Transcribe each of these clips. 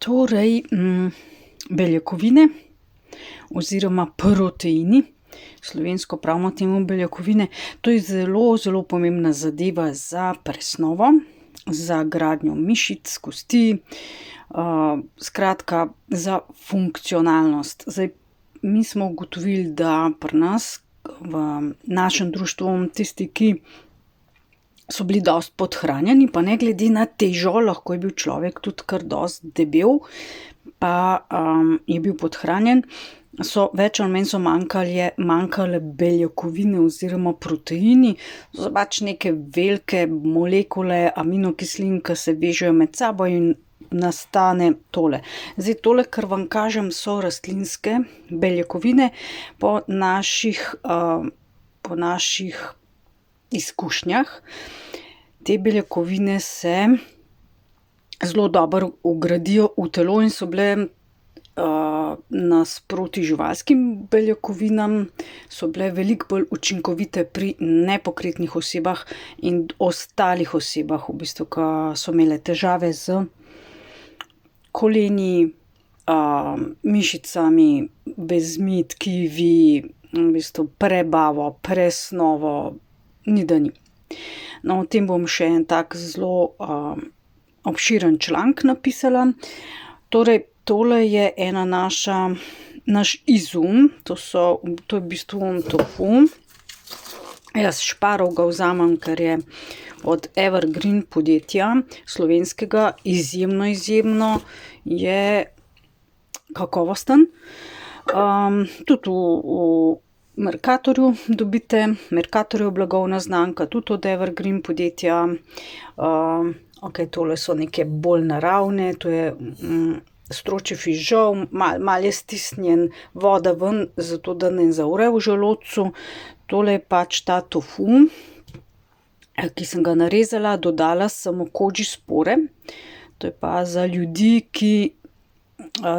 Torej, beljakovine oziroma proteini, slovensko pravimo temu beljakovine, to je zelo, zelo pomembna zadeva za presnovo, za gradnjo mišic, kosti, skratka za funkcionalnost. Zdaj, mi smo ugotovili, da pri nas, v našem društvu, tisti, ki so bili dosti podhranjeni, pa ne glede na težo, lahko je bil človek tudi kar dosti debel, pa je bil podhranjen, so več ali manj so manjkale beljakovine oziroma proteini. To so pač neke velike molekule aminokislin, ki se vežejo med sabo in nastane tole. Zdaj, tole, kar vam kažem, so rastlinske beljakovine. Po naših izkušnjah te beljakovine se zelo dobro vgradijo v telo in so bile nasproti živalskim beljakovinam, so bile veliko bolj učinkovite pri nepokretnih osebah in ostalih osebah, v bistvu, ki so imele težave z koleni, mišicami, vezmi, tkivi, v bistvu prebavo, presnovo, ni da ni. No, o tem bom še en tak zelo obširen članek napisala. Torej, tole je ena naš izum, to je v bistvu tofu. Jaz šparov ga vzamem, ker je od Evergreen podjetja, slovenskega, izjemno je kakovosten. Tudi v Mercatorju dobite, Mercatorjev blagovna znamka, tudi od Evergreen podjetja. Tole so neke bolj naravne, to je stročji fižol, malo je stisnjen voda ven, zato da ne zavre v želodcu. Tole je pač ta tofu, ki sem ga narezala, dodala sem koji spore. To je pa za ljudi,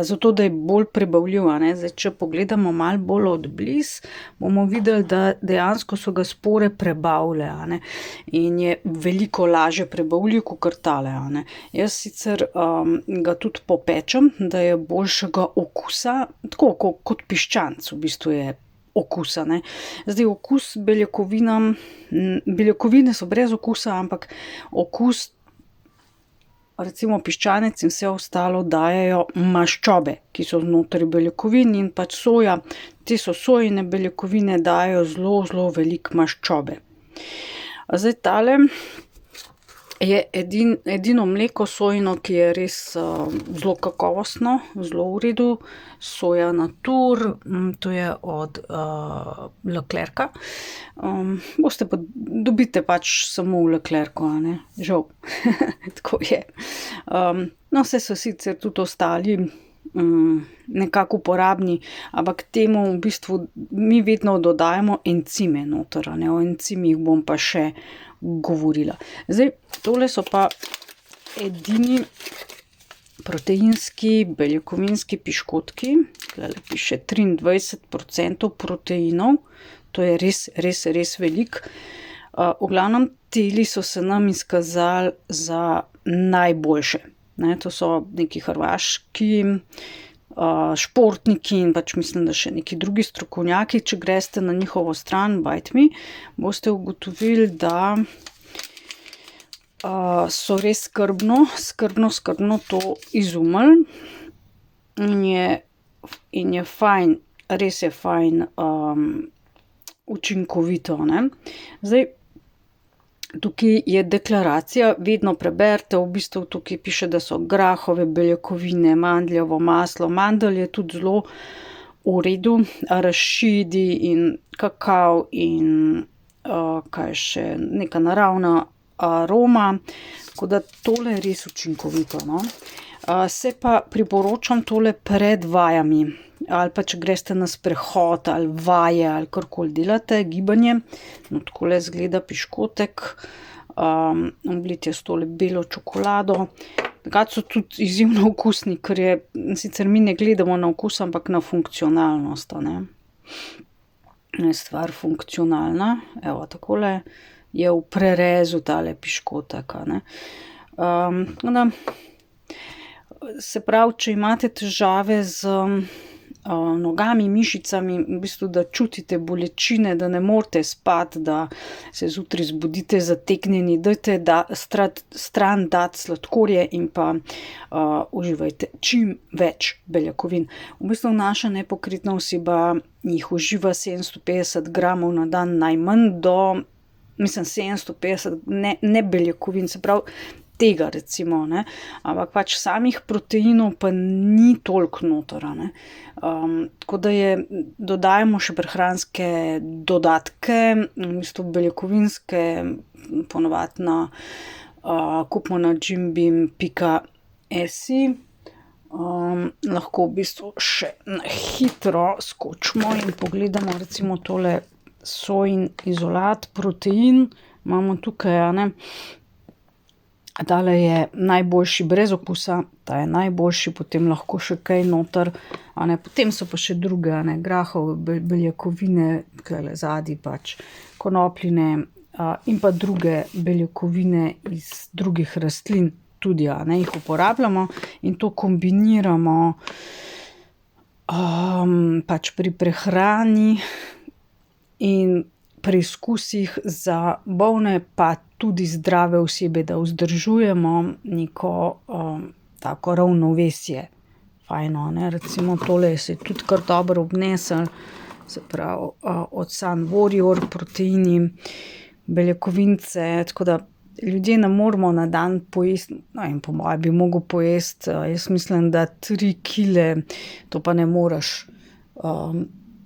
zato da je bolj prebavljiv, a ne. Zdaj, če pogledamo malo bolj od blizu, bomo videli, da dejansko so ga spore prebavile, a ne. In je veliko lažje prebavljiv kakor tale, a ne. Jaz sicer ga tudi popečem, da je boljšega okusa, tako kot piščanec v bistvu je okus, a ne. Zdaj, okus beljakovinam, beljakovine so brez okusa, ampak okus, recimo piščanec in vse ostalo dajejo maščobe, ki so znotraj beljakovin, in pač soja, te so sojine beljakovine, dajejo zelo, zelo veliko maščobe. Zdaj, tale je edino mleko sojino, ki je res zelo kakovostno, zelo v redu. Soja Natur, to je od Leclerca. Dobite pač samo v Leclercu, a ne, žal. Tako je. No, saj so sicer tudi ostali nekako uporabni, ampak temu v bistvu mi vedno dodajamo encime noter, a ne. O encimih bom pa še govorila. Zdaj, tole so pa edini proteinski, beljakovinski piškotki. Tulele piše 23% proteinov. To je res veliko. V glavnem, teli so se nam izkazali za najboljše. Ne, to so neki hrvaški športniki in pač mislim, da še neki drugi strokovnjaki. Če greste na njihovo stran Bite Me, boste ugotovili, da so res skrbno to izumili in je fajn, res je fajn učinkovito, ne. Zdaj, tukaj je deklaracija, vedno preberite, v bistvu tukaj piše, da so grahove beljakovine, mandljevo maslo, mandelj je tudi zelo v redu, arašidi in kakav in kaj še, neka naravna aroma, tako da tole je res učinkovito, no. Se pa priporočam tole pred vajami, ali pa če greste na sprehod ali vaje ali karkoli delate, gibanje. No, takole izgleda piškotek, oblit je s tole belo čokolado. Drugače so tudi izjemno okusni, ker je, sicer mi ne gledamo na okus, ampak na funkcionalnost, a ne. Je stvar funkcionalna, evo, takole je v prerezu tale piškotek, a ne. Se pravi, če imate težave z nogami, mišicami, v bistvu, da čutite bolečine, da ne morete spati, da se zjutraj zbudite zategnjeni, dajte stran dati sladkorje in pa uživajte čim več beljakovin. V bistvu naša nepokretna oseba jih uživa 750 gramov na dan najmanj do, 750 nebeljakovin, se pravi tega recimo, ne. Ampak pač samih proteinov pa ni toliko noter, a ne. Tako da dodajamo še prehranske dodatke, v bistvu beljakovinske, po navadi kupimo na jimbeam.si. Lahko v bistvu še na hitro skočimo in pogledamo recimo tole sojin izolat, protein imamo tukaj, a ne. Tale je najboljši brez okusa, ta je najboljši, potem lahko še kaj noter, a ne, potem so pa še druge, a ne, grahove beljakovine, tulele zadaj pač, konopljine, in pa druge beljakovine iz drugih rastlin tudi, a ne, jih uporabljamo in to kombiniramo pač pri prehrani in preizkusih za bolne pa tudi zdrave osebe, da vzdržujemo neko tako ravnovesje. Fajno, a ne, recimo tole se je tudi kar dobro obneslo, se pravi od Sun Warrior proteini, beljakovince, tako da ljudje ne moramo na dan pojesti, ne vem, po moje bi mogel pojesti, jaz mislim, da 3 kile, to pa ne moreš,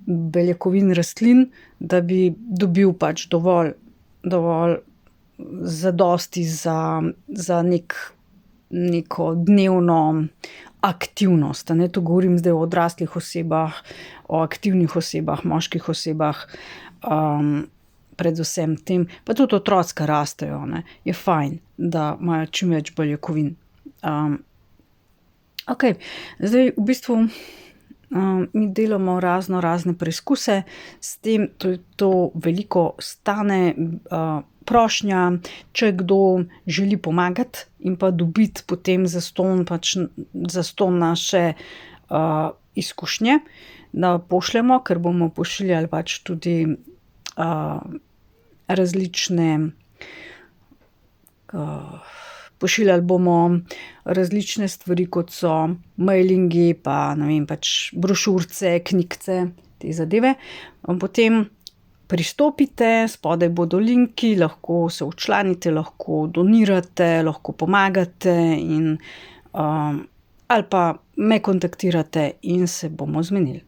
beljakovin rastlin, da bi dobil pač dovolj zadosti za neko dnevno aktivnost, a ne, to govorim zdaj o odraslih osebah, o aktivnih osebah, moških osebah, predvsem tem, pa tudi otroci, ke rastejo, ne, je fajn, da imajo čim več beljakovin. Okej, zdaj v bistvu mi delamo razne preizkuse, s tem to veliko stane, prošnja, če kdo želi pomagati in pa dobiti potem zastonj pač zastonj naše izkušnje, da pošljemo, ker bomo pošiljali pač tudi različne, pošiljali bomo različne stvari, kot so mailingi pa, ne vem, pač brošurice, knjigice, te zadeve. Potem pristopite, spodaj bodo linki, lahko se včlanite, lahko donirate, lahko pomagate in ali pa me kontaktirate in se bomo zmenili.